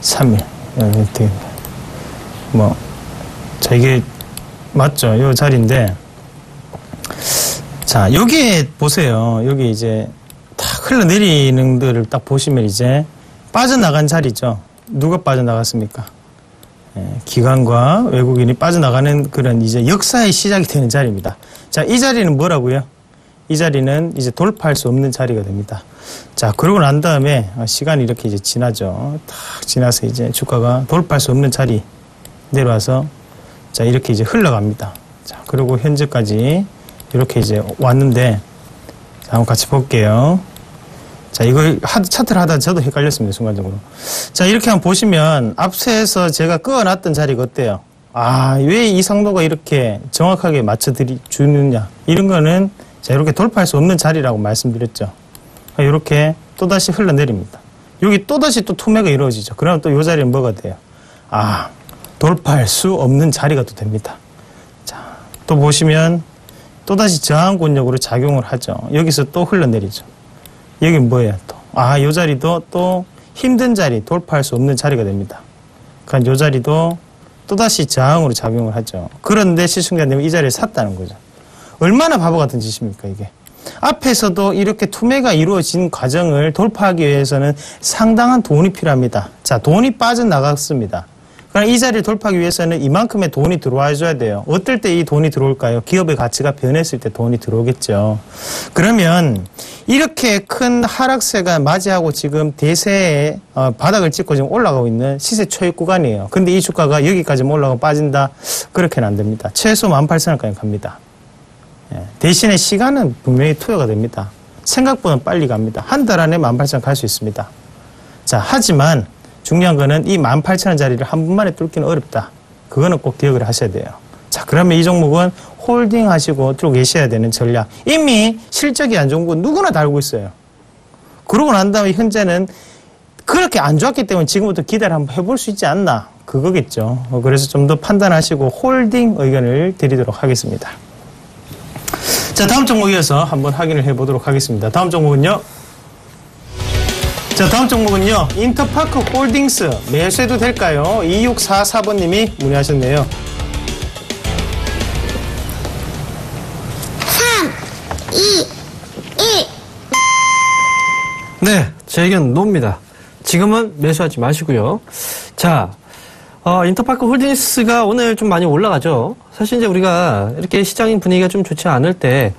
3일. 이렇게 되겠네요. 자, 이게, 맞죠? 요 자리인데. 자, 여기에 보세요. 여기 이제 탁 흘러내리는 데를 딱 보시면 이제 빠져나간 자리죠. 누가 빠져나갔습니까? 기관과 외국인이 빠져나가는 그런 이제 역사의 시작이 되는 자리입니다. 자, 이 자리는 뭐라고요? 이 자리는 이제 돌파할 수 없는 자리가 됩니다. 자, 그러고 난 다음에 시간이 이렇게 이제 지나죠. 탁 지나서 이제 주가가 돌파할 수 없는 자리 내려와서 자, 이렇게 이제 흘러갑니다. 자, 그리고 현재까지 이렇게 이제 왔는데 자, 한번 같이 볼게요. 자, 이거 차트를 하다 저도 헷갈렸습니다, 순간적으로. 자, 이렇게 한번 보시면 앞서서 제가 그어놨던 자리가 어때요? 왜 이 상도가 이렇게 정확하게 맞춰주느냐. 이런 거는 자, 이렇게 돌파할 수 없는 자리라고 말씀드렸죠. 이렇게 또다시 흘러내립니다. 여기 또다시 또 투매가 이루어지죠. 그러면 또 이 자리는 뭐가 돼요? 돌파할 수 없는 자리가 또 됩니다. 자, 또 보시면 또다시 저항권력으로 작용을 하죠. 여기서 또 흘러내리죠. 여긴 뭐예요, 또? 이 자리도 또 힘든 자리, 돌파할 수 없는 자리가 됩니다. 그러니까 이 자리도 또다시 저항으로 작용을 하죠. 그런데 시청자님은 이 자리에 샀다는 거죠. 얼마나 바보 같은 짓입니까, 이게? 앞에서도 이렇게 투매가 이루어진 과정을 돌파하기 위해서는 상당한 돈이 필요합니다. 자, 돈이 빠져나갔습니다. 그러나 이 자리를 돌파하기 위해서는 이만큼의 돈이 들어와 줘야 돼요. 어떨 때 이 돈이 들어올까요? 기업의 가치가 변했을 때 돈이 들어오겠죠. 그러면 이렇게 큰 하락세가 맞이하고 지금 대세에 바닥을 찍고 지금 올라가고 있는 시세 초입 구간이에요. 근데 이 주가가 여기까지만 올라가고 빠진다? 그렇게는 안 됩니다. 최소 18,000원까지 갑니다. 대신에 시간은 분명히 투여가 됩니다. 생각보다 빨리 갑니다. 한 달 안에 18,000원 갈 수 있습니다. 자, 하지만 중요한 거는 이 18,000원짜리를 한 번만에 뚫기는 어렵다. 그거는 꼭 기억을 하셔야 돼요. 자, 그러면 이 종목은 홀딩 하시고 들고 계셔야 되는 전략. 이미 실적이 안 좋은 거 누구나 다 알고 있어요. 그러고 난 다음에 현재는 그렇게 안 좋았기 때문에 지금부터 기대를 한번 해볼 수 있지 않나. 그거겠죠. 그래서 좀 더 판단하시고 홀딩 의견을 드리도록 하겠습니다. 자, 다음 종목 이어서 한번 확인을 해보도록 하겠습니다. 다음 종목은요. 자, 다음 종목은요. 인터파크 홀딩스 매수해도 될까요? 2644번님이 문의하셨네요. 3, 2, 1. 네, 제 의견 노입니다. 지금은 매수하지 마시고요. 자, 인터파크 홀딩스가 오늘 좀 많이 올라가죠. 사실 이제 우리가 이렇게 시장 분위기가 좀 좋지 않을 때,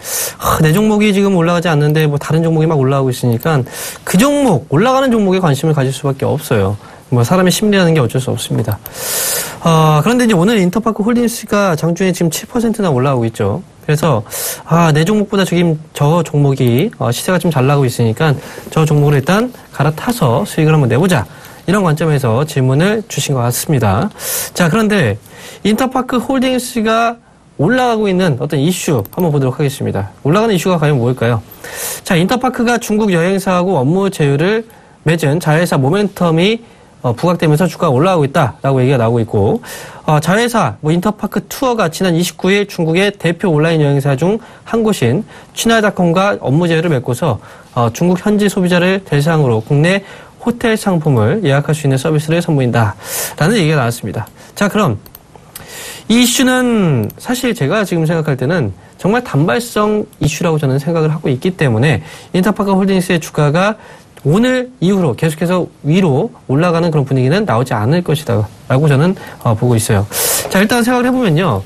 내 종목이 지금 올라가지 않는데 뭐 다른 종목이 막 올라가고 있으니까 그 종목, 올라가는 종목에 관심을 가질 수밖에 없어요. 뭐 사람의 심리라는 게 어쩔 수 없습니다. 그런데 이제 오늘 인터파크 홀딩스가 장중에 지금 7%나 올라오고 있죠. 그래서, 내 종목보다 저 종목이 시세가 좀 잘 나가고 있으니까 저 종목을 일단 갈아타서 수익을 한번 내보자. 이런 관점에서 질문을 주신 것 같습니다. 자, 그런데 인터파크 홀딩스가 올라가고 있는 어떤 이슈 한번 보도록 하겠습니다. 올라가는 이슈가 과연 뭘까요? 자, 인터파크가 중국 여행사하고 업무 제휴를 맺은 자회사 모멘텀이 부각되면서 주가가 올라가고 있다라고 얘기가 나오고 있고, 자회사 인터파크 투어가 지난 29일 중국의 대표 온라인 여행사 중 한 곳인 취나이닷컴과 업무 제휴를 맺고서 중국 현지 소비자를 대상으로 국내 호텔 상품을 예약할 수 있는 서비스를 선보인다라는 얘기가 나왔습니다. 자, 그럼 이 이슈는 사실 제가 지금 생각할 때는 정말 단발성 이슈라고 저는 생각을 하고 있기 때문에 인터파크 홀딩스의 주가가 오늘 이후로 계속해서 위로 올라가는 그런 분위기는 나오지 않을 것이다 라고 저는 보고 있어요. 자, 일단 생각을 해보면요.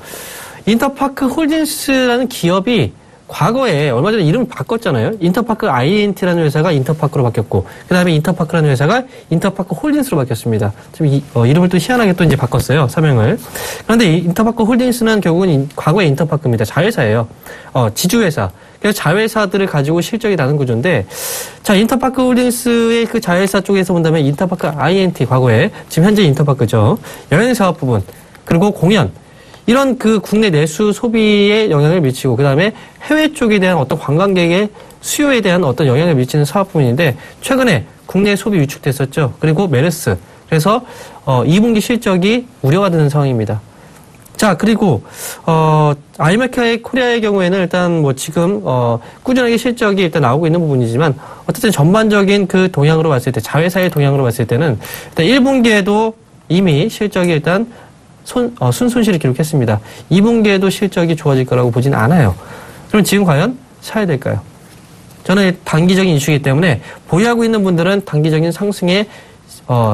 인터파크 홀딩스라는 기업이 과거에 얼마 전에 이름 바꿨잖아요. 인터파크 INT라는 회사가 인터파크로 바뀌었고, 그 다음에 인터파크라는 회사가 인터파크 홀딩스로 바뀌었습니다. 좀 이름을 또 희한하게 또 이제 바꿨어요. 사명을. 그런데 이 인터파크 홀딩스는 결국은 과거의 인터파크입니다. 자회사예요. 지주회사. 그래서 자회사들을 가지고 실적이 나는 구조인데, 자, 인터파크 홀딩스의 그 자회사 쪽에서 본다면 인터파크 INT, 과거에, 지금 현재 인터파크죠. 여행사업 부분, 그리고 공연, 이런 그 국내 내수 소비에 영향을 미치고, 그 다음에 해외 쪽에 대한 어떤 관광객의 수요에 대한 어떤 영향을 미치는 사업 부분인데, 최근에 국내 소비 위축됐었죠. 그리고 메르스. 그래서, 2분기 실적이 우려가 되는 상황입니다. 자, 그리고, 아이메카의 코리아의 경우에는 일단 뭐 지금, 꾸준하게 실적이 일단 나오고 있는 부분이지만, 어쨌든 전반적인 그 동향으로 봤을 때, 자회사의 동향으로 봤을 때는, 일단 1분기에도 이미 실적이 일단 순손실을 기록했습니다. 2분기에도 실적이 좋아질 거라고 보진 않아요. 그럼 지금 과연 사야 될까요? 저는 단기적인 이슈이기 때문에 보유하고 있는 분들은 단기적인 상승의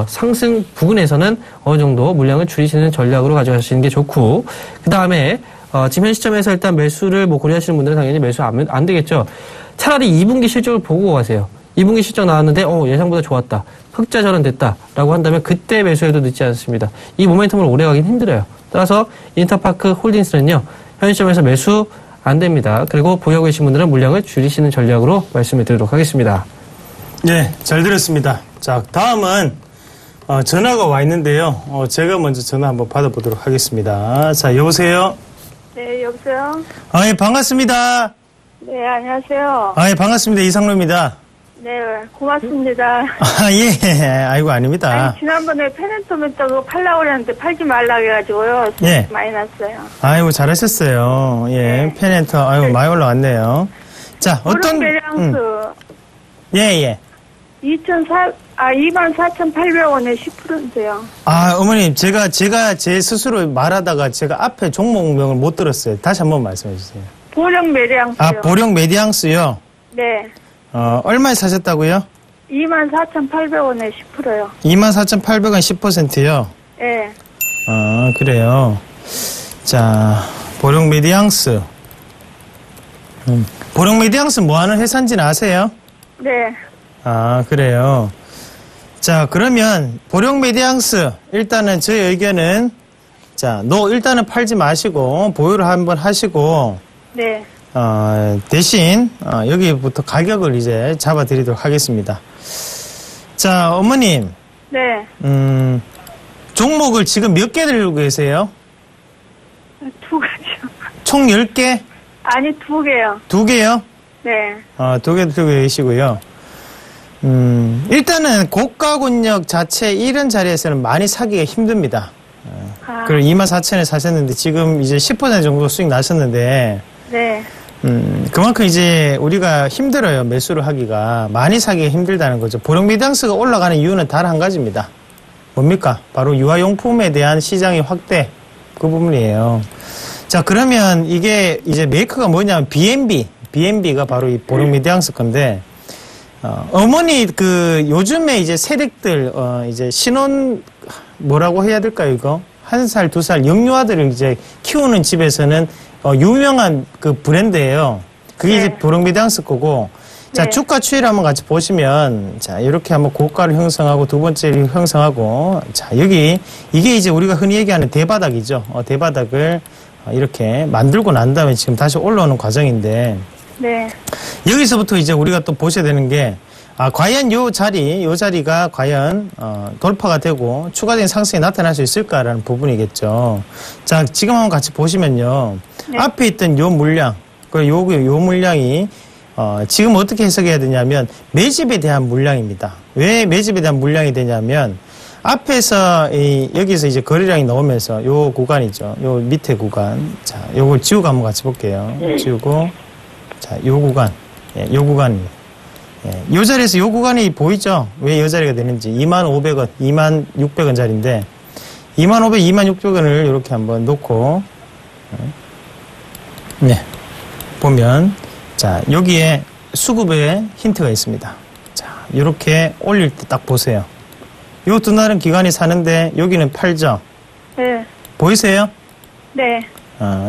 상승 부근에서는 어느 정도 물량을 줄이시는 전략으로 가져가시는 게 좋고, 그 다음에 지금 현 시점에서 일단 매수를 뭐 고려하시는 분들은 당연히 매수하면 안 되겠죠. 차라리 2분기 실적을 보고 가세요. 2분기 실적 나왔는데 예상보다 좋았다. 흑자 전환됐다라고 한다면 그때 매수해도 늦지 않습니다. 이 모멘텀을 오래 가긴 힘들어요. 따라서 인터파크 홀딩스는요. 현 시점에서 매수 안 됩니다. 그리고 보유하고 계신 분들은 물량을 줄이시는 전략으로 말씀을 드리도록 하겠습니다. 네, 잘 들었습니다. 자, 다음은 전화가 와 있는데요. 제가 먼저 전화 한번 받아보도록 하겠습니다. 자, 여보세요? 네, 여보세요? 예, 반갑습니다. 네, 안녕하세요. 예, 반갑습니다. 이상로입니다. 네, 고맙습니다. 예, 아이고, 아닙니다. 아니, 지난번에 페넨토메터 그거 팔라고 그랬는데 팔지 말라고 해가지고요. 예. 많이 났어요. 아이고, 잘하셨어요. 예, 네. 페넨터, 아이고, 많이 올라왔네요. 자, 어떤. 배량수 예. 24,800원에 10%인데요. 어머님, 제가 제 스스로 말하다가 제가 앞에 종목명을 못 들었어요. 다시 한번 말씀해 주세요. 보령 매량수요. 보령 메디앙스요? 네. 얼마에 사셨다고요? 24,800원에 10%요. 24,800원 10%요? 네. 그래요. 자, 보령 메디앙스. 보령 메디앙스 뭐 하는 회사인지는 아세요? 네. 그래요. 자, 그러면 보령 메디앙스 일단은 저희 의견은 일단은 팔지 마시고 보유를 한번 하시고 네. 대신 여기부터 가격을 이제 잡아드리도록 하겠습니다. 자, 어머님. 네. 종목을 지금 몇 개 들고 계세요? 2가지요. 총 10개? 아니, 2개요. 2개요? 네. 2개 들고 계시고요. 일단은 고가권역 자체 이런 자리에서는 많이 사기가 힘듭니다. 그리고 24,000원에 사셨는데 지금 이제 10% 정도 수익 나셨는데 네. 그만큼 이제 우리가 힘들어요. 매수를 하기가. 많이 사기가 힘들다는 거죠. 보령 메디앙스가 올라가는 이유는 단 한 가지입니다. 뭡니까? 바로 유아용품에 대한 시장의 확대. 그 부분이에요. 자, 그러면 이게 이제 메이커가 뭐냐면 BNB가 바로 이 보령 메디앙스 건데, 어머니 요즘에 이제 세력들, 이제 신혼, 뭐라고 해야 될까요, 이거? 1살, 2살 영유아들을 이제 키우는 집에서는 유명한 그 브랜드예요. 그게 네. 이제 보령 메디앙스 거고. 자, 네. 주가 추이를 한번 같이 보시면, 자, 이렇게 한번 고가를 형성하고 두 번째를 형성하고, 자, 이게 이제 우리가 흔히 얘기하는 대바닥이죠. 대바닥을 이렇게 만들고 난 다음에 지금 다시 올라오는 과정인데, 네. 여기서부터 이제 우리가 또 보셔야 되는 게, 과연 요 자리가 과연, 돌파가 되고 추가적인 상승이 나타날 수 있을까라는 부분이겠죠. 자, 지금 한번 같이 보시면요. 네. 앞에 있던 요 물량, 요 물량이, 지금 어떻게 해석해야 되냐면, 매집에 대한 물량입니다. 왜 매집에 대한 물량이 되냐면, 앞에서, 여기서 이제 거래량이 나오면서 요 구간이죠. 요 밑에 구간. 자, 요걸 지우고 한번 같이 볼게요. 지우고. 자, 요 구간. 예, 요 구간입니다. 예, 요 자리에서 요 구간이 보이죠? 왜 요 자리가 되는지. 25,500원, 26,000원짜리인데, 25,500원, 26,000원을 이렇게 한번 놓고, 네. 보면, 자, 여기에 수급에 힌트가 있습니다. 자, 요렇게 올릴 때 딱 보세요. 요 두 날은 기관이 사는데, 여기는 팔죠? 네. 보이세요? 네.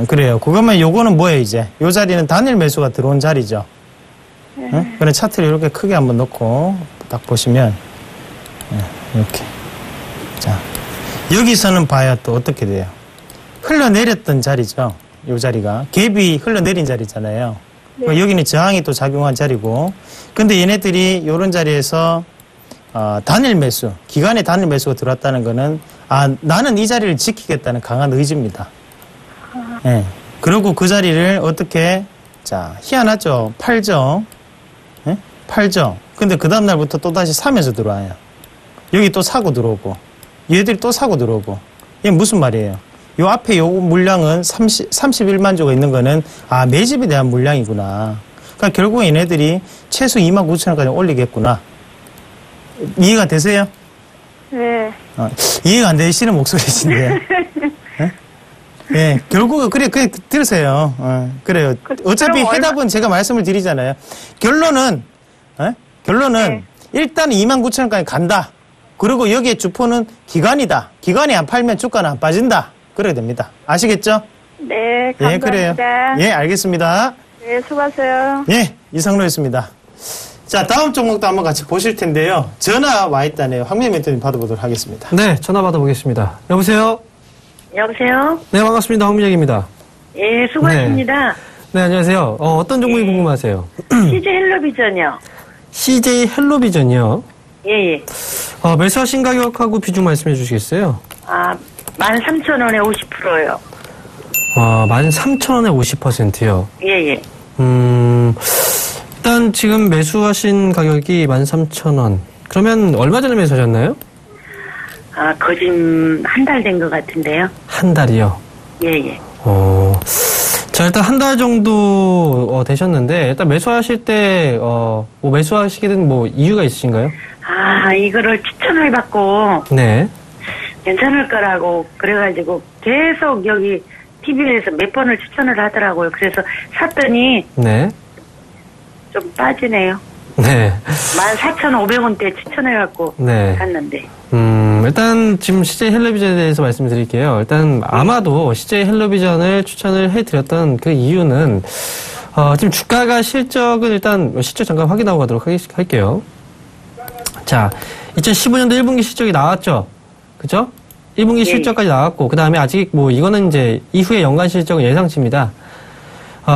그래요. 그러면 요거는 뭐예요, 이제? 요 자리는 단일 매수가 들어온 자리죠. 네. 그래, 차트를 이렇게 크게 한번 넣고 딱 보시면, 이렇게. 자, 여기서는 봐야 또 어떻게 돼요? 흘러내렸던 자리죠. 요 자리가. 갭이 흘러내린 자리잖아요. 네. 여기는 저항이 또 작용한 자리고. 근데 얘네들이 요런 자리에서 단일 매수, 기간의 단일 매수가 들어왔다는 거는, 나는 이 자리를 지키겠다는 강한 의지입니다. 예. 그리고 그 자리를 어떻게, 자, 희한하죠? 팔죠? 예? 팔죠? 근데 그 다음날부터 또 다시 사면서 들어와요. 여기 또 사고 들어오고, 얘들이 또 사고 들어오고. 이게 무슨 말이에요? 요 앞에 요 물량은 31만 조가 있는 거는, 매집에 대한 물량이구나. 그러니까 결국 얘네들이 최소 29,000원까지 올리겠구나. 이해가 되세요? 네. 이해가 안 되시는 목소리신데. 예, 결국은, 그래, 들으세요. 그래요. 어차피 해답은 제가 말씀을 드리잖아요. 결론은, 네. 일단 29,000원까지 간다. 그리고 여기에 주포는 기간이다. 기간이 안 팔면 주가는 안 빠진다. 그래야 됩니다. 아시겠죠? 네, 감사합니다. 예, 그래요. 예, 알겠습니다. 네, 수고하세요. 예, 이상로였습니다. 자, 다음 종목도 한번 같이 보실 텐데요. 전화 와 있다네요. 황미애 멘토님 받아보도록 하겠습니다. 네, 전화 받아보겠습니다. 여보세요? 여보세요? 네, 반갑습니다. 황민혁입니다. 예, 수고하십니다. 네, 안녕하세요. 어떤 종목이 궁금하세요? CJ 헬로비전이요. CJ 헬로비전이요? 예, 예. 매수하신 가격하고 비중 말씀해 주시겠어요? 13,000원에 50%요. 13,000원에 50%요? 예, 예. 일단 지금 매수하신 가격이 13,000원. 그러면 얼마 전에 매수하셨나요? 거진 한 달 된 것 같은데요. 한 달이요? 예, 예. 자, 일단 한 달 정도 되셨는데, 일단 매수하실 때, 뭐 매수하시게 된 뭐 이유가 있으신가요? 이거를 추천을 받고, 네. 괜찮을 거라고, 그래가지고 계속 여기 TV에서 몇 번을 추천을 하더라고요. 그래서 샀더니, 네. 좀 빠지네요. 네. 14,500원대 추천해갖고, 네. 샀는데. 일단 지금 CJ 헬로비전에 대해서 말씀드릴게요. 일단 아마도 CJ 헬로비전을 추천을 해드렸던 그 이유는 지금 주가가 실적은 일단 실적 잠깐 확인하고 가도록 할게요. 자, 2015년도 1분기 실적이 나왔죠? 그죠? 1분기 실적까지 나왔고, 그 다음에 아직 뭐 이거는 이제 이후에 연간 실적은 예상치입니다.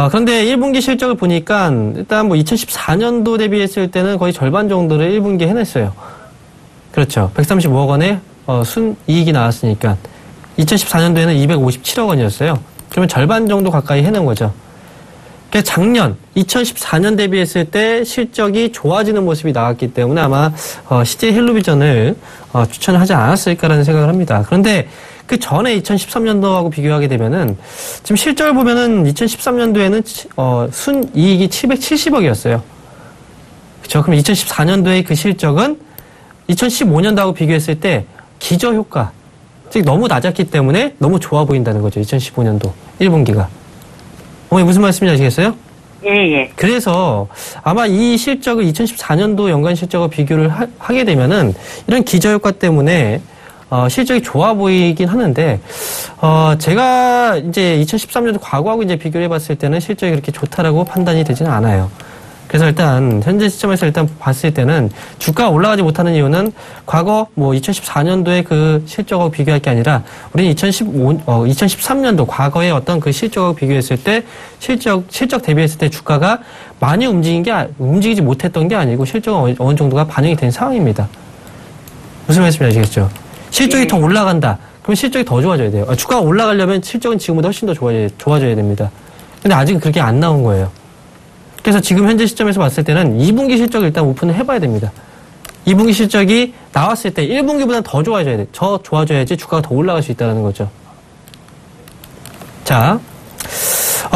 그런데 1분기 실적을 보니까 일단 뭐 2014년도 대비했을 때는 거의 절반 정도를 1분기에 해냈어요. 그렇죠. 135억 원의 순이익이 나왔으니까 2014년도에는 257억 원이었어요. 그러면 절반 정도 가까이 해낸 거죠. 그러니까 작년 2014년 대비했을 때 실적이 좋아지는 모습이 나왔기 때문에 아마 CJ 헬로비전을 추천을 하지 않았을까라는 생각을 합니다. 그런데 그 전에 2013년도하고 비교하게 되면은 지금 실적을 보면은 2013년도에는 순이익이 770억이었어요. 그렇죠. 그럼 2014년도의 그 실적은 2015년도하고 비교했을 때 기저효과, 즉 너무 낮았기 때문에 너무 좋아 보인다는 거죠. 2015년도 1분기가. 어머니 무슨 말씀인지 아시겠어요? 예, 예. 그래서 아마 이 실적을 2014년도 연간 실적과 비교를 하게 되면은 이런 기저효과 때문에 실적이 좋아 보이긴 하는데 제가 이제 2013년도 과거하고 이제 비교를 해봤을 때는 실적이 그렇게 좋다라고 판단이 되지는 않아요. 그래서 일단 현재 시점에서 일단 봤을 때는 주가가 올라가지 못하는 이유는 과거 뭐 2014년도의 그 실적하고 비교할 게 아니라 우리는 2013년도 과거의 어떤 그 실적하고 비교했을 때 실적 대비했을 때 주가가 많이 움직이지 못했던 게 아니고 실적은 어느 정도가 반영이 된 상황입니다. 무슨 말씀인지 아시겠죠? 실적이 더 올라간다. 그럼 실적이 더 좋아져야 돼요. 주가가 올라가려면 실적은 지금보다 훨씬 더 좋아져야 됩니다. 근데 아직은 그렇게 안 나온 거예요. 그래서 지금 현재 시점에서 봤을 때는 2분기 실적을 일단 오픈을 해봐야 됩니다. 2분기 실적이 나왔을 때 1분기보다 더 좋아져야 돼. 더 좋아져야지 주가가 더 올라갈 수 있다는 거죠. 자,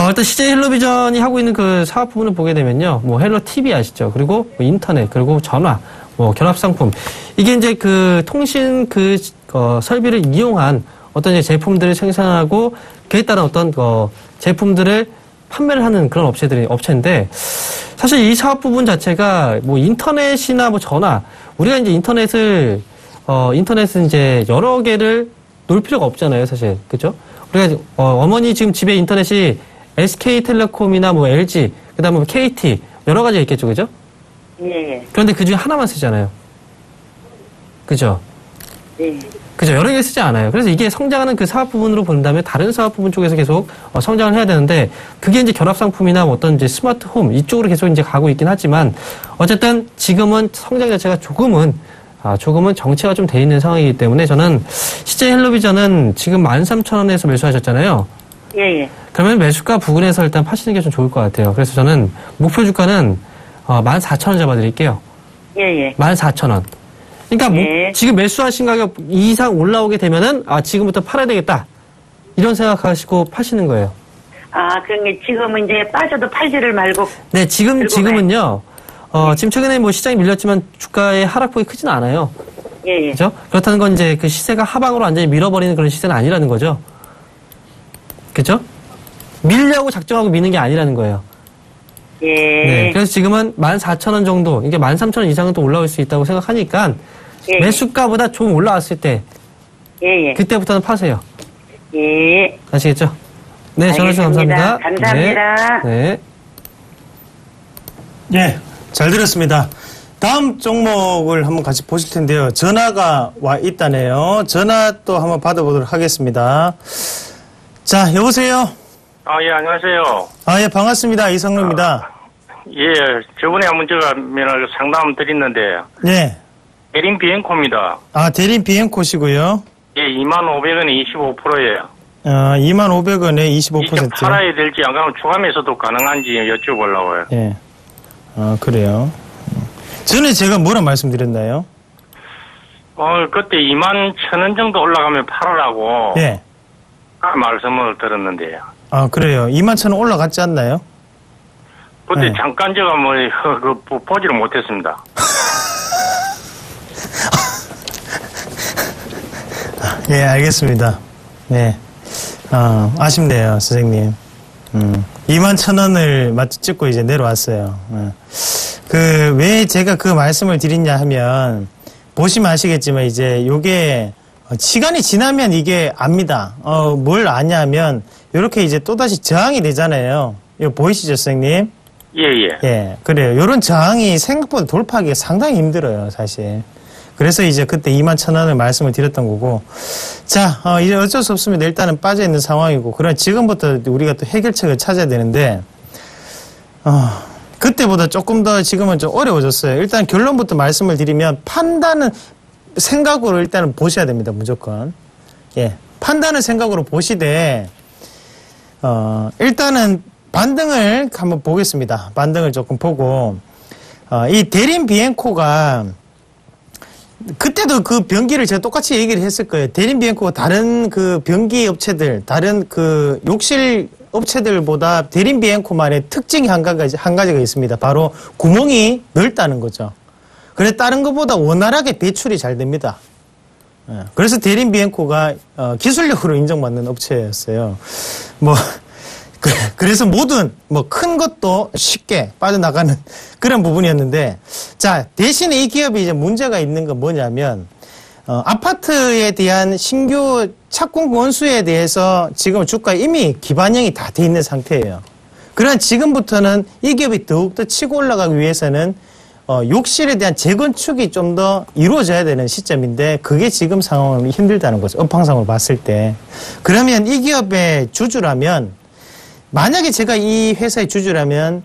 일단 CJ 헬로비전이 하고 있는 그 사업 부분을 보게 되면요. 뭐 헬로 TV 아시죠? 그리고 뭐 인터넷, 그리고 전화, 뭐 결합 상품. 이게 이제 그 통신 그 설비를 이용한 어떤 이제 제품들을 생산하고 그에 따른 어떤 제품들을 판매를 하는 그런 업체인데 사실 이 사업 부분 자체가 뭐 인터넷이나 뭐 전화 우리가 이제 인터넷은 이제 여러 개를 놓을 필요가 없잖아요, 사실. 그죠? 우리가, 어머니 지금 집에 인터넷이 SK텔레콤이나 뭐 LG, 그 다음에 KT, 여러 가지가 있겠죠, 그죠? 예. 그런데 그 중에 하나만 쓰잖아요. 그죠? 예. 그죠? 여러 개 쓰지 않아요. 그래서 이게 성장하는 그 사업 부분으로 본다면 다른 사업 부분 쪽에서 계속 성장을 해야 되는데 그게 이제 결합상품이나 뭐 어떤 이제 스마트홈 이쪽으로 계속 이제 가고 있긴 하지만 어쨌든 지금은 성장 자체가 조금은 정체가 좀 돼 있는 상황이기 때문에 저는 CJ 헬로비전은 지금 13,000원에서 매수하셨잖아요. 예. 그러면 매수가 부근에서 일단 파시는 게 좀 좋을 것 같아요. 그래서 저는 목표 주가는 14,000원 잡아드릴게요. 예. 14,000원. 그러니까 지금 매수하신 가격 이상 올라오게 되면은 지금부터 팔아야 되겠다 이런 생각하시고 파시는 거예요. 그러니까 지금은 이제 빠져도 팔지를 말고. 네, 지금은요. 지금 최근에 뭐 시장이 밀렸지만 주가의 하락폭이 크지는 않아요. 예. 그렇죠? 그렇다는 건 이제 그 시세가 하방으로 완전히 밀어버리는 그런 시세는 아니라는 거죠. 그렇죠? 밀려고 작정하고 미는 게 아니라는 거예요. 예. 네, 그래서 지금은 14,000원 정도, 이게 13,000원 이상은 또 올라올 수 있다고 생각하니까 매수가보다 좀 올라왔을 때 그때부터는 파세요. 예. 아시겠죠? 네, 전화 주셔서 감사합니다. 감사합니다. 네. 예, 잘 들었습니다. 다음 종목을 한번 같이 보실 텐데요. 전화가 와 있다네요. 전화 또 한번 받아보도록 하겠습니다. 자, 여보세요? 예, 안녕하세요. 예, 반갑습니다. 이성로입니다. 예, 저번에 한번 제가 상담 드렸는데. 네. 대림 비엔코입니다. 대림 비엔코시고요. 예, 25,000원에 25%예요. 25,000원에 25%. 이제 팔아야 될지 안 가면 추가 매수도 가능한지 여쭤보려고요. 예. 그래요. 전에 제가 뭐라 말씀드렸나요? 그때 21,000원 정도 올라가면 팔으라고. 예. 말씀을 들었는데요. 그래요. 21,000원 올라갔지 않나요? 그때 네. 잠깐 제가 보지를 못했습니다. 예, 알겠습니다. 네. 아쉽네요, 선생님. 21,000원을 마치 찍고 이제 내려왔어요. 왜 제가 그 말씀을 드리냐 하면, 보시면 아시겠지만, 이제 요게, 시간이 지나면 이게 압니다. 뭘 아냐면, 요렇게 이제 또다시 저항이 되잖아요. 이거 보이시죠, 선생님? 예, 그래요. 요런 저항이 생각보다 돌파하기가 상당히 힘들어요, 사실. 그래서 이제 그때 21,000원을 말씀을 드렸던 거고. 자, 이제 어쩔 수 없습니다. 일단은 빠져있는 상황이고. 그럼 지금부터 우리가 또 해결책을 찾아야 되는데, 그때보다 조금 더 지금은 좀 어려워졌어요. 일단 결론부터 말씀을 드리면, 판단은 생각으로 일단은 보셔야 됩니다, 무조건. 예. 판단을 생각으로 보시되, 일단은 반등을 한번 보겠습니다. 반등을 조금 보고, 이 대림 비엔코가, 그때도 그 변기를 제가 똑같이 얘기를 했을 거예요. 대림 비엔코가 다른 그 변기 업체들, 다른 그 욕실 업체들보다 대림 비엔코만의 특징이 한 가지가 있습니다. 바로 구멍이 넓다는 거죠. 그래서 다른 것보다 원활하게 배출이 잘 됩니다. 그래서 대림 비엔코가 기술력으로 인정받는 업체였어요. 그래서 모든 큰 것도 쉽게 빠져나가는 그런 부분이었는데, 자, 대신에 이 기업이 이제 문제가 있는 건 뭐냐면, 아파트에 대한 신규 착공 건수에 대해서 지금 주가에 이미 기반형이 다 돼 있는 상태예요. 그러나 지금부터는 이 기업이 더욱더 치고 올라가기 위해서는 욕실에 대한 재건축이 좀 더 이루어져야 되는 시점인데, 그게 지금 상황은 힘들다는 거죠. 업황상으로 봤을 때. 그러면 이 기업의 주주라면, 만약에 제가 이 회사의 주주라면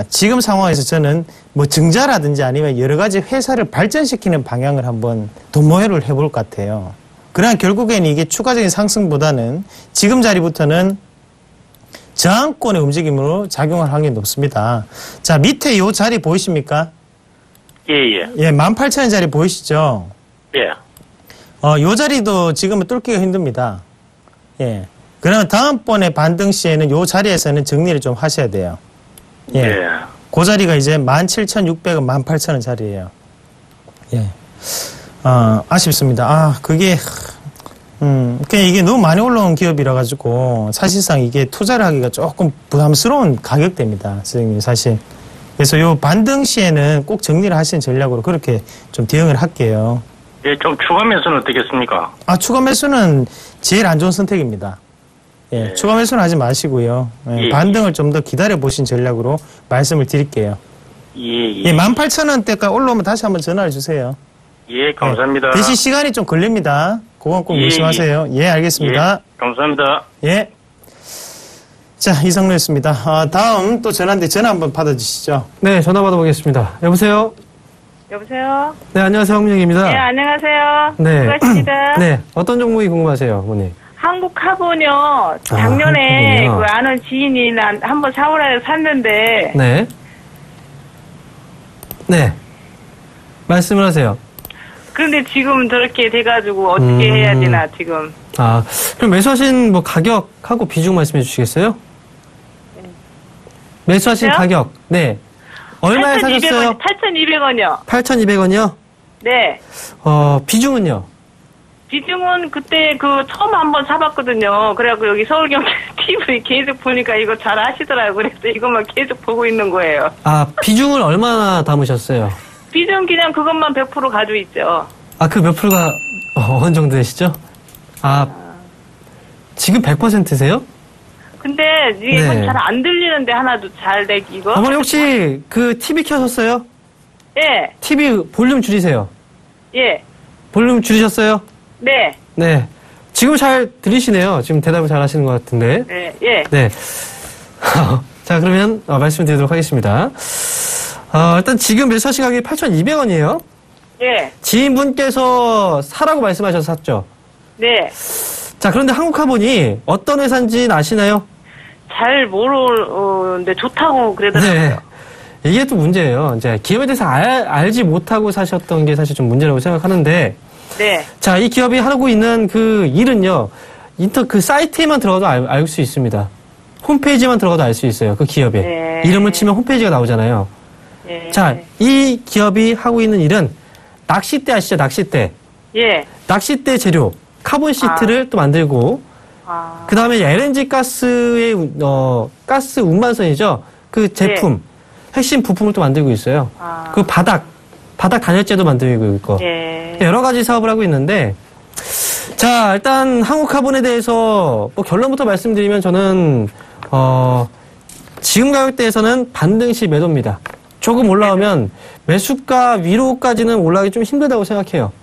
지금 상황에서 저는 증자라든지 아니면 여러 가지 회사를 발전시키는 방향을 한번 도모회를 해볼 것 같아요. 그러나 결국에는 이게 추가적인 상승보다는 지금 자리부터는 저항권의 움직임으로 작용할 확률이 높습니다. 자, 밑에 이 자리 보이십니까? 예, 18,000원 자리 보이시죠? 예. 이 자리도 지금은 뚫기가 힘듭니다. 예. 그러면 다음번에 반등 시에는 이 자리에서는 정리를 좀 하셔야 돼요. 예. 그 자리가 이제 17,600원, 18,000원 자리예요. 예. 아쉽습니다. 그게, 그냥 이게 너무 많이 올라온 기업이라 가지고 사실상 이게 투자를 하기가 조금 부담스러운 가격대입니다. 선생님, 사실. 그래서 요 반등 시에는 꼭 정리를 하시는 전략으로 그렇게 좀 대응을 할게요. 예, 좀 추가 매수는 어떻겠습니까? 추가 매수는 제일 안 좋은 선택입니다. 예, 예. 추가 매수는 하지 마시고요. 예, 예. 반등을 좀 더 기다려 보신 전략으로 말씀을 드릴게요. 예, 예, 18,000원대까지 올라오면 다시 한번 전화를 주세요. 예, 감사합니다. 대신 시간이 좀 걸립니다. 그건 꼭 예, 명심하세요. 예, 알겠습니다. 예, 감사합니다. 예. 자, 이성로였습니다. 다음 또 전화인데 전화 한번 받아주시죠. 네, 전화 받아보겠습니다. 여보세요? 여보세요? 네, 안녕하세요. 황민영입니다. 네, 안녕하세요. 네. 반갑습니다. 네, 어떤 종목이 궁금하세요, 어머니? 한국 카본요, 작년에 한국카본이요? 그 아는 지인이 한번 4월에 샀는데, 네. 네. 말씀을 하세요. 그런데 지금 저렇게 돼가지고 어떻게 해야 되나, 지금. 그럼 매수하신 뭐 가격하고 비중 말씀해 주시겠어요? 매수하신 그래요? 가격, 네. 얼마에 사셨어요? 8,200원이요. 8,200원이요? 네. 비중은요? 비중은 그때 처음 한번 사봤거든요. 그래갖고 여기 서울경제 TV 계속 보니까 이거 잘 아시더라고요. 그래서 이것만 계속 보고 있는 거예요. 비중을 얼마나 담으셨어요? 비중 그냥 그것만 100% 가지고 있죠. 그 몇 프로가 어느 정도 되시죠? 지금 100%세요? 근데 이게 네. 잘 안 들리는데 하나도 잘 되기 이거. 어머니 혹시 그 TV 켜셨어요? 예, TV 볼륨 줄이세요. 예, 볼륨 줄이셨어요? 네, 네. 지금 잘 들리시네요. 지금 대답을 잘 하시는 것 같은데. 네, 예. 네. 자, 그러면 말씀드리도록 하겠습니다. 일단 지금 매수하신 가격이 8,200원이에요. 예, 지인분께서 사라고 말씀하셔서 샀죠. 네. 자, 그런데 한국카본이 어떤 회사인지 아시나요? 잘 모르는데 좋다고 그러더라고요. 네. 이게 또 문제예요. 이제 기업에 대해서 알지 못하고 사셨던 게 사실 좀 문제라고 생각하는데, 네. 자, 이 기업이 하고 있는 그 일은요, 그 사이트에만 들어가도 알 수 있습니다. 홈페이지만 들어가도 알 수 있어요. 그 기업에. 네. 이름을 치면 홈페이지가 나오잖아요. 예. 자, 이 기업이 하고 있는 일은 낚싯대 아시죠? 낚싯대. 예. 낚싯대 재료, 카본 시트를 또 만들고, 그 다음에 LNG 가스의, 가스 운반선이죠. 그 제품, 핵심 부품을 또 만들고 있어요. 그 바닥 단열재도 만들고 있고. 예. 여러 가지 사업을 하고 있는데, 자, 일단 한국카본에 대해서 뭐 결론부터 말씀드리면 저는, 지금 가격대에서는 반등시 매도입니다. 조금 올라오면 매수가 위로까지는 올라가기 좀 힘들다고 생각해요.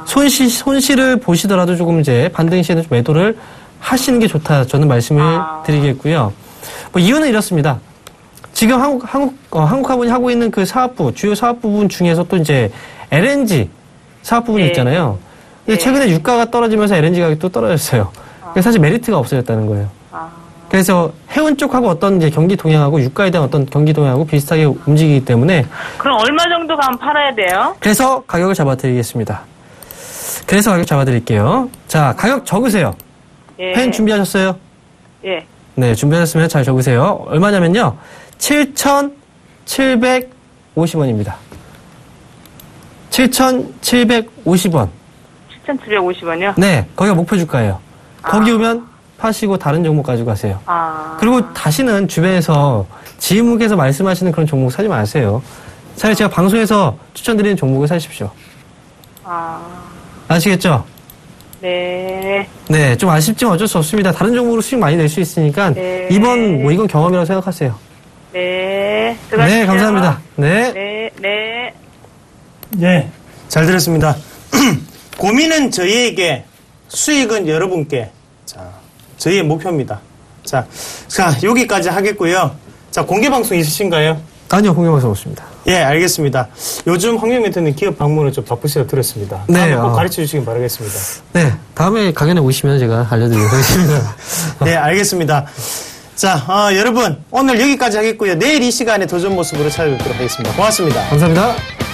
손실을 보시더라도 조금 이제 반등 시에는 좀 매도를 하시는 게 좋다. 저는 말씀을 드리겠고요. 뭐 이유는 이렇습니다. 지금 한국카본이 하고 있는 그 사업부, 주요 사업 부분 중에서 또 이제 LNG 사업 부분이 있잖아요. 근데 최근에 유가가 떨어지면서 LNG 가격도 떨어졌어요. 그래서 사실 메리트가 없어졌다는 거예요. 그래서 해운 쪽하고 어떤 이제 경기 동향하고 유가에 대한 어떤 경기 동향하고 비슷하게 움직이기 때문에 그럼 얼마 정도 가면 팔아야 돼요? 그래서 가격을 잡아드리겠습니다. 그래서 가격 잡아드릴게요. 자, 가격 적으세요. 예. 펜 준비하셨어요? 예. 네, 준비하셨으면 잘 적으세요. 얼마냐면요. 7,750원입니다. 7,750원. 7,750원이요? 네, 거기가 목표 주가예요. 거기 오면 파시고 다른 종목 가지고 가세요. 그리고 다시는 주변에서 지인분께서 말씀하시는 그런 종목 사지 마세요. 차라리 제가 방송에서 추천드리는 종목을 사십시오. 아시겠죠? 네. 네, 좀 아쉽지만 어쩔 수 없습니다. 다른 종목으로 수익 많이 낼 수 있으니까 네. 이건 경험이라고 생각하세요. 네. 네, 감사합니다. 네. 네. 네. 네, 잘 들었습니다. 고민은 저희에게, 수익은 여러분께. 자, 저희의 목표입니다. 자, 여기까지 하겠고요. 자, 공개 방송 있으신가요? 아니요, 공개방송 없습니다. 예, 알겠습니다. 요즘 황명 멘토님 기업 방문을 좀 바쁘시다고 들었습니다. 네, 다음에 꼭 가르쳐 주시기 바라겠습니다. 네, 다음에 강연에 오시면 제가 알려드리도록 하겠습니다. 네, 알겠습니다. 자, 여러분, 오늘 여기까지 하겠고요. 내일 이 시간에 도전 모습으로 찾아뵙도록 하겠습니다. 고맙습니다. 감사합니다.